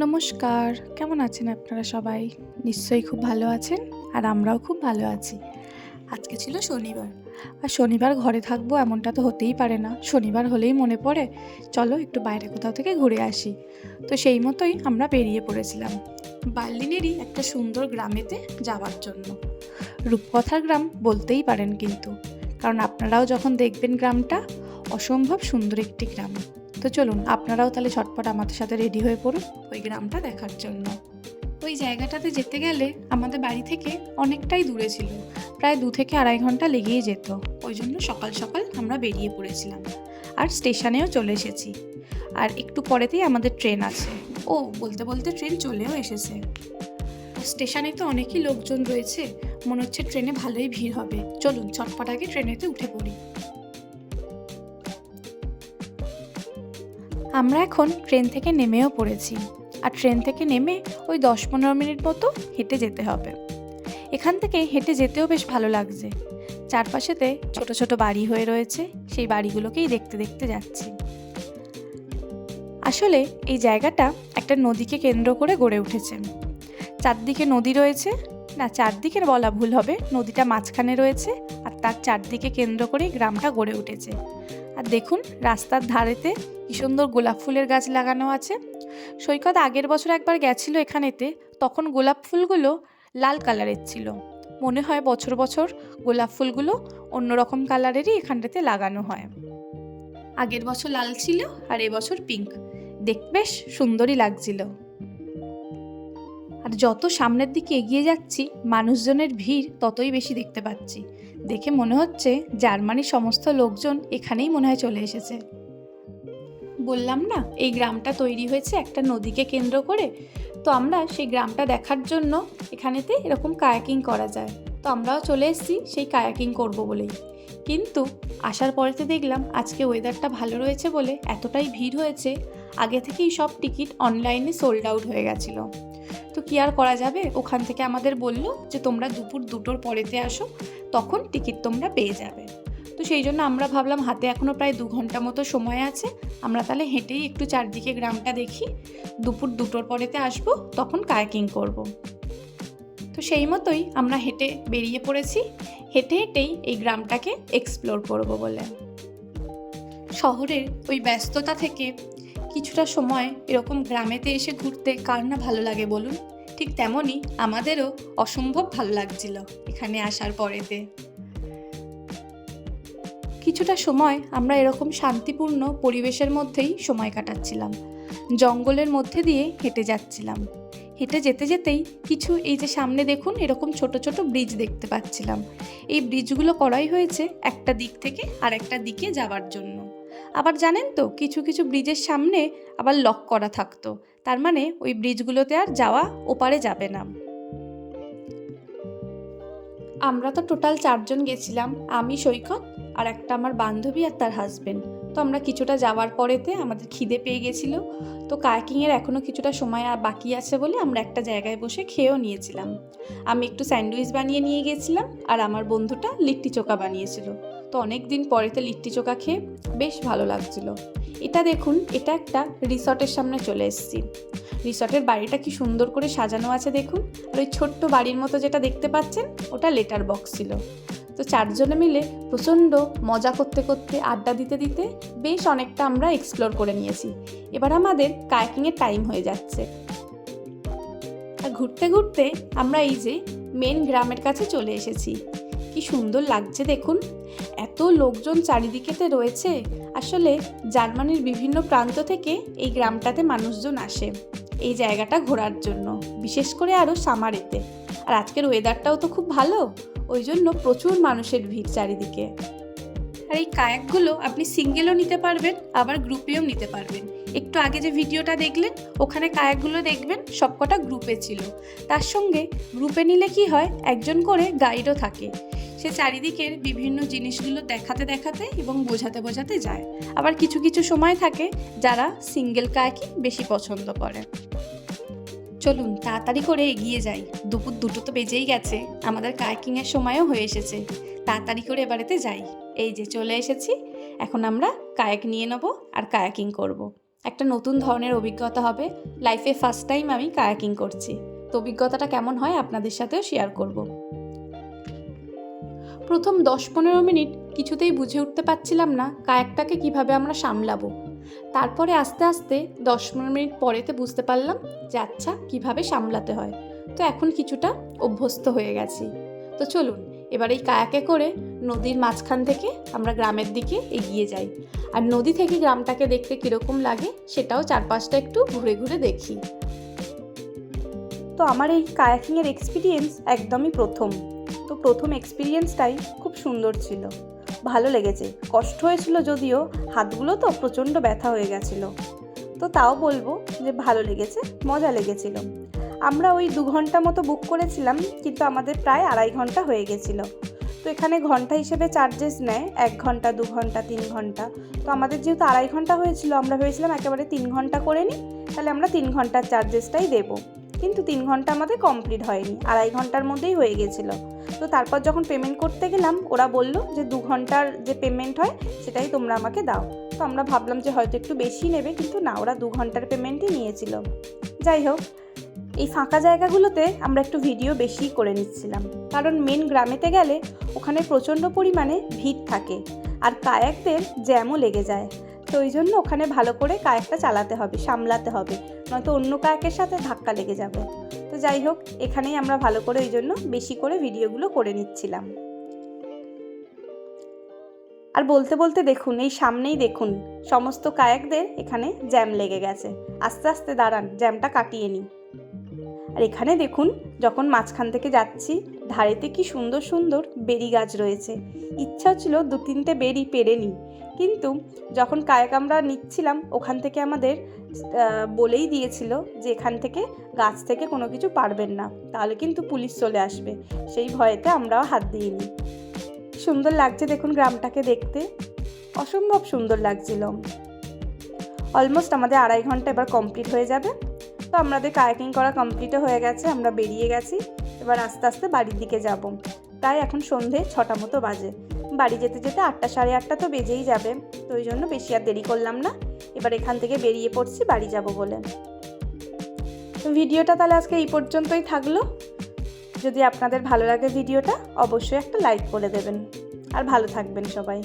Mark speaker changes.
Speaker 1: নমস্কার, কেমন আছেন আপনারা সবাই? নিশ্চয়ই খুব ভালো আছেন আর আমরাও খুব ভালো আছি। আজকে ছিল শনিবার। আর শনিবার ঘরে থাকবো এমনটা তো হতেই পারে না। শনিবার হলেই মনে পড়ে চলো একটু বাইরে কোথাও থেকে ঘুরে আসি। তো সেই মতোই আমরা বেরিয়ে পড়েছিলাম বার্লিনেরই একটা সুন্দর গ্রামেতে যাওয়ার জন্য। রূপকথার গ্রাম বলতেই পারেন কিন্তু, কারণ আপনারাও যখন দেখবেন গ্রামটা অসম্ভব সুন্দর একটি গ্রাম। তো চলুন আপনারাও তাহলে ঝটপট আমাদের সাথে রেডি হয়ে পড়ুন ওই গ্রামটা দেখার জন্য। ওই জায়গাটাতে যেতে গেলে আমাদের বাড়ি থেকে অনেকটাই দূরে ছিল, প্রায় 2 থেকে আড়াই ঘন্টা লেগেই যেত। ওই জন্য সকাল সকাল আমরা বেরিয়ে পড়েছিলাম আর স্টেশনেও চলে এসেছি। আর একটু পরেতেই আমাদের ট্রেন আছে। ও বলতে বলতে ট্রেন চলেও এসেছে। স্টেশনে তো অনেকই লোকজন রয়েছে, মনে হচ্ছে ট্রেনে ভালোই ভিড় হবে। চলুন চটপট আগে ট্রেনেতে উঠে পড়ি। আমরা এখন ট্রেন থেকে নেমেও পড়েছি। আর ট্রেন থেকে নেমে ওই 10-15 মিনিট মতো হেঁটে যেতে হবে। এখান থেকে হেঁটে যেতেও বেশ ভালো লাগছে। চারপাশেতে ছোট ছোট বাড়ি হয়ে রয়েছে, সেই বাড়িগুলোকেই দেখতে দেখতে যাচ্ছি। আসলে এই জায়গাটা একটা নদীকে কেন্দ্র করে গড়ে উঠেছে। চারদিকে নদী রয়েছে, না চারদিকে বলা ভুল হবে, নদীটা মাঝখানে রয়েছে আর তার চারদিকে কেন্দ্র করে গ্রামটা গড়ে উঠেছে। আর দেখুন রাস্তার ধারেতে কি সুন্দর গোলাপ ফুলের গাছ লাগানো আছে। সৈকত আগের বছর একবার গেছিল এখানেতে, তখন গোলাপ ফুলগুলো লাল কালারের ছিল। মনে হয় বছর বছর গোলাপ ফুলগুলো অন্যরকম কালারেরই এখানটাতে লাগানো হয়। আগের বছর লাল ছিল আর এবছর পিঙ্ক, দেখতে বেশ সুন্দরই লাগছিল। আর যত সামনের দিকে এগিয়ে যাচ্ছি মানুষজনের ভিড় ততই বেশি দেখতে পাচ্ছি। দেখে মনে হচ্ছে জার্মানির সমস্ত লোকজন এখানেই মনে হয় চলে এসেছে। বললাম না এই গ্রামটা তৈরি হয়েছে একটা নদীকে কেন্দ্র করে। তো আমরা সেই গ্রামটা দেখার জন্য এখানেতে এরকম কায়াকিং করা যায়। তো আমরাও চলে এসেছি সেই কায়াকিং করব বলেই। কিন্তু আসার পরেতে দেখলাম আজকে ওয়েদারটা ভালো রয়েছে বলে এতটাই ভিড় হয়েছে, আগে থেকেই সব টিকিট অনলাইনে সোল্ড আউট হয়ে গেছিলো। তো কি আর করা যাবে, ওখান থেকে আমাদের বলল যে তোমরা দুপুর 2টোর পরেতে আসো, তখন টিকিট তোমরা পেয়ে যাবে। তো সেই জন্য আমরা ভাবলাম হাতে এখনও প্রায় 2 ঘন্টা মতো সময় আছে, আমরা তাহলে হেঁটেই একটু চারদিকে গ্রামটা দেখি। দুপুর 2টোর পরেতে আসবো, তখন কায়াকিং করব। তো সেই মতোই আমরা হেঁটে বেরিয়ে পড়েছি, হেঁটে হেঁটেই এই গ্রামটাকে এক্সপ্লোর করব বলে। শহরের ওই ব্যস্ততা থেকে কিছুটা সময় এরকম গ্রামেতে এসে ঘুরতে কার না ভালো লাগে বলুন। ঠিক তেমনই আমাদেরও অসম্ভব ভালো লাগছিল এখানে আসার পরেতে। কিছুটা সময় আমরা এরকম শান্তিপূর্ণ পরিবেশের মধ্যেই সময় কাটাচ্ছিলাম। জঙ্গলের মধ্যে দিয়ে হেঁটে যাচ্ছিলাম। হেঁটে যেতে যেতেই কিছু এই যে সামনে দেখুন এরকম ছোট ছোট ব্রিজ দেখতে পাচ্ছিলাম। এই ব্রিজগুলো করাই হয়েছে একটা দিক থেকে আর একটা দিকে যাওয়ার জন্য। আবার জানেন তো কিছু কিছু ব্রিজের সামনে আবার লক করা থাকতো, তার মানে ওই ব্রিজগুলোতে আর যাওয়া ওপারে যাবে না। আমরা তো টোটাল 4 জন গেছিলাম, আমি, সৈকত আর একটা আমার বান্ধবী আর তার হাজবেন্ড। তো আমরা কিছুটা যাওয়ার পরেতে আমাদের খিদে পেয়ে গেছিলো। তো কায়াকিংয়ের এখনও কিছুটা সময় বাকি আছে বলে আমরা একটা জায়গায় বসে খেয়েও নিয়েছিলাম। আমি একটু স্যান্ডউইচ বানিয়ে নিয়ে গেছিলাম আর আমার বন্ধুটা লিট্টি চোখা বানিয়েছিল। তো অনেক দিন পরেতে লিট্টি চোখা খেয়ে বেশ ভালো লাগছিল। এটা দেখুন, এটা একটা রিসর্টের সামনে চলে এসেছি। রিসর্টের বাড়িটা কি সুন্দর করে সাজানো আছে দেখুন। আর ওই ছোট্ট বাড়ির মতো যেটা দেখতে পাচ্ছেন ওটা লেটার বক্স ছিল। তো 4 জনে মিলে প্রচণ্ড মজা করতে করতে আড্ডা দিতে দিতে বেশ অনেকটা আমরা এক্সপ্লোর করে নিয়েছি। এবার আমাদের কায়াকিংয়ের টাইম হয়ে যাচ্ছে। আর ঘুরতে ঘুরতে আমরা এই যে মেন গ্রামের কাছে চলে এসেছি। কি সুন্দর লাগছে দেখুন, এত লোকজন চারিদিকেতে রয়েছে। আসলে জার্মানির বিভিন্ন প্রান্ত থেকে এই গ্রামটাতে মানুষজন আসে এই জায়গাটা ঘোরার জন্য, বিশেষ করে আরও সামারেতে। আর আজকের ওয়েদারটাও তো খুব ভালো, ওই জন্য প্রচুর মানুষের ভিড় চারিদিকে। আর এই কায়াকগুলো আপনি সিঙ্গেলও নিতে পারবেন, আবার গ্রুপেও নিতে পারবেন। একটু আগে যে ভিডিওটা দেখলেন ওখানে কায়াকগুলো দেখবেন সবকটা গ্রুপে ছিল। তার সঙ্গে গ্রুপে নিলে কি হয়, একজন করে গাইডও থাকে, সে চারিদিকের বিভিন্ন জিনিসগুলো দেখাতে দেখাতে এবং বোঝাতে বোঝাতে যায়। আবার কিছু কিছু সময় থাকে যারা সিঙ্গেল কায়াকিং বেশি পছন্দ করে। চলুন তাড়াতাড়ি করে এগিয়ে যাই, দুপুর 2টো তো বেজেই গেছে, আমাদের কায়াকিংয়ের সময়ও হয়ে এসেছে। তাড়াতাড়ি করে এবারেতে যাই। এই যে চলে এসেছি, এখন আমরা কায়াক নিয়ে নেব আর কায়াকিং করব। একটা নতুন ধরনের অভিজ্ঞতা হবে। লাইফে ফার্স্ট টাইম আমি কায়াকিং করছি, তো অভিজ্ঞতাটা কেমন হয় আপনাদের সাথেও শেয়ার করব। প্রথম 10-15 মিনিট কিছুতেই বুঝে উঠতে পারছিলাম না কায়াকটাকে কিভাবে আমরা সামলাবো। তারপরে আস্তে আস্তে 10-15 মিনিট পরেতে বুঝতে পারলাম যে আচ্ছা কীভাবে সামলাতে হয়। তো এখন কিছুটা অভ্যস্ত হয়ে গেছি। তো চলুন এবার এই কায়াকে করে নদীর মাঝখান থেকে আমরা গ্রামের দিকে এগিয়ে যাই, আর নদী থেকে গ্রামটাকে দেখতে কীরকম লাগে সেটাও চারপাশটা একটু ঘুরে ঘুরে দেখি। তো আমার এই কায়াকিংয়ের এক্সপিরিয়েন্স একদমই প্রথম। তো প্রথম এক্সপিরিয়েন্সটাই খুব সুন্দর ছিল, ভালো লেগেছে। কষ্ট হয়েছিল যদিও, হাতগুলো তো প্রচণ্ড ব্যথা হয়ে গেছিলো। তো তাও বলবো যে ভালো লেগেছে, মজা লেগেছিল। আমরা ওই 2 ঘন্টা মতো বুক করেছিলাম, কিন্তু আমাদের প্রায় 2.5 ঘন্টা হয়ে গেছিলো। তো এখানে ঘন্টা হিসেবে চার্জেস নেয়, 1 ঘন্টা 2 ঘন্টা 3 ঘন্টা। তো আমাদের যেহেতু 2.5 ঘন্টা হয়েছিল, আমরা ভেবেছিলাম একেবারে 3 ঘন্টা করে নিই, তাহলে আমরা 3 ঘন্টার চার্জেসটাই দেবো। কিন্তু 3 ঘন্টা আমাদের কমপ্লিট হয়নি, 2.5 ঘন্টার মধ্যেই হয়ে গেছিলো। তো তারপর যখন পেমেন্ট করতে গেলাম, ওরা বলল যে 2 ঘন্টার যে পেমেন্ট হয় সেটাই তোমরা আমাকে দাও। তো আমরা ভাবলাম যে হয়তো একটু বেশি নেবে, কিন্তু না, ওরা 2 ঘন্টার পেমেন্টই নিয়েছিল। যাই হোক, এই ফাঁকা জায়গাগুলোতে আমরা একটু ভিডিও বেশি করে নিচ্ছিলাম, কারণ মেন গ্রামেতে গেলে ওখানে প্রচণ্ড পরিমাণে ভিড় থাকে আর কায়াকদের জ্যামও লেগে যায়। তো ওই জন্য ওখানে ভালো করে কায়াকটা চালাতে হবে, সামলাতে হবে, নয়তো অন্য কায়াকের সাথে ধাক্কা লেগে যাবে। তো যাই হোক, এখানেই আমরা ভালো করে ওই জন্য বেশি করে ভিডিওগুলো করে নিচ্ছিলাম। আর বলতে বলতে দেখুন, এই সামনেই দেখুন সমস্ত কায়াকদের এখানে জ্যাম লেগে গেছে। আস্তে আস্তে দাঁড়ান, জ্যামটা কাটিয়ে নিই। আর এখানে দেখুন, যখন মাঝখান থেকে যাচ্ছি, ধারেতে কি সুন্দর সুন্দর বেরি গাছ রয়েছে। ইচ্ছা হচ্ছিল 2-3টে বেরি পেরে নিই, কিন্তু যখন কায়াক আমরা নিচ্ছিলাম ওখান থেকে আমাদের বলেই দিয়েছিল যে এখান থেকে গাছ থেকে কোনো কিছু পারবেন না, তাহলে কিন্তু পুলিশ চলে আসবে। সেই ভয়েতে আমরাও হাত দিইনি। সুন্দর লাগছে দেখুন গ্রামটাকে দেখতে, অসম্ভব সুন্দর লাগছিল। অলমোস্ট আমাদের 2.5 ঘন্টা এবার কমপ্লিট হয়ে যাবে। তো আমাদের কায়াকিং করা কমপ্লিটও হয়ে গেছে, আমরা বেরিয়ে গেছি। এবার আস্তে আস্তে বাড়ির দিকে যাব। প্রায় এখন সন্ধে 6টা মতো বাজে। বাড়ি যেতে যেতে 8টা 8:30 তো বেজেই যাবে। তো ওই জন্য বেশি আর দেরি করলাম না, এবার এখান থেকে বেরিয়ে পড়ছি বাড়ি যাব বলে। তো ভিডিওটা তাহলে আজকে এই পর্যন্তই থাকলো। যদি আপনাদের ভালো লাগে ভিডিওটা, অবশ্যই একটা লাইক করে দেবেন। আর ভালো থাকবেন সবাই।